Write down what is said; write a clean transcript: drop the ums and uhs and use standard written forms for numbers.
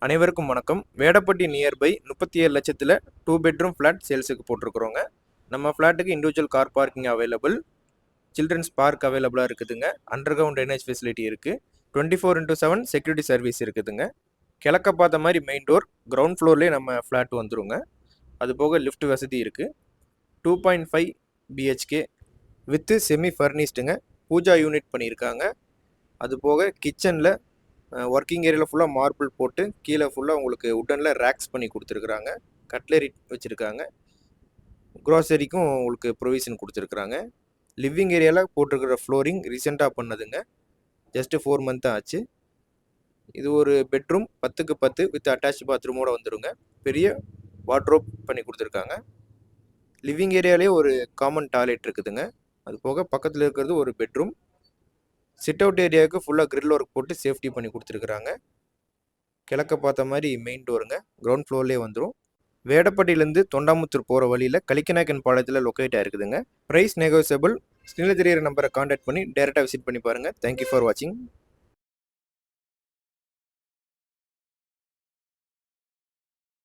அனைவருக்கும் வணக்கம். வேடப்பட்டி நியர்பை 37 லட்சத்தில் 2 பெட்ரூம் ஃப்ளாட் சேல்ஸுக்கு போட்டிருக்கிறோங்க. நம்ம ஃப்ளாட்டுக்கு individual car parking available, children's park அவைலபிளாக இருக்குதுங்க. அண்டர் கிரவுண்ட் ட்ரைனேஜ் ஃபெசிலிட்டி இருக்குது. 24x7 செக்யூரிட்டி சர்வீஸ் இருக்குதுங்க. கிழக்க பார்த்த மாதிரி மெயின் டோர், கிரவுண்ட் ஃப்ளோர்லேயே நம்ம ஃப்ளாட் வந்துருங்க. அது போக லிஃப்ட் வசதி இருக்குது. 2.5 BHK with semi ஃபர்னிஷ்டுங்க. Pooja unit பண்ணியிருக்காங்க. அது போக கிச்சனில் ஒர்க்கிங் ஏரியாவில் ஃபுல்லாக மார்பிள் போட்டு கீழே ஃபுல்லாக உங்களுக்கு உட்டனில் ரேக்ஸ் பண்ணி கொடுத்துருக்குறாங்க. கட்லரி வச்சுருக்காங்க. க்ராசரிக்கும் உங்களுக்கு ப்ரொவிஷன் கொடுத்துருக்குறாங்க. லிவிங் ஏரியாவில் போட்டிருக்கிற ஃப்ளோரிங் ரீசெண்டாக பண்ணதுங்க. ஜஸ்ட்டு 4 மந்த் தான் ஆச்சு. இது ஒரு பெட்ரூம் 10க்கு 10 வித் அட்டாச் பாத்ரூமோடு வந்துடுங்க. பெரிய வார்ட்ரோப் பண்ணி கொடுத்துருக்காங்க. லிவிங் ஏரியாலே ஒரு காமன் டாய்லெட் இருக்குதுங்க. அது போக பக்கத்தில் இருக்கிறது ஒரு பெட்ரூம். சிட் அவுட் ஏரியாவுக்கு ஃபுல்லாக கிரில் ஒர்க் போட்டு சேஃப்டி பண்ணி கொடுத்துருக்குறாங்க. கிழக்க பார்த்த மாதிரி மெயின் டோருங்க. கிரவுண்ட் ஃப்ளோர்லேயே வந்துடும். வேடப்பட்டியிலேருந்து தொண்டாமுத்தூர் போகிற வழியில் கலிக்கநாயக்கன் பாளையத்தில் லொக்கேட் ஆகிருக்குதுங்க. Price negotiable. ஸ்க்ரீனில் தெரியிற நம்பரை கான்டாக்ட் பண்ணி டேரெக்டாக விசிட் பண்ணி பாருங்கள். தேங்க்யூ ஃபார் வாட்சிங்.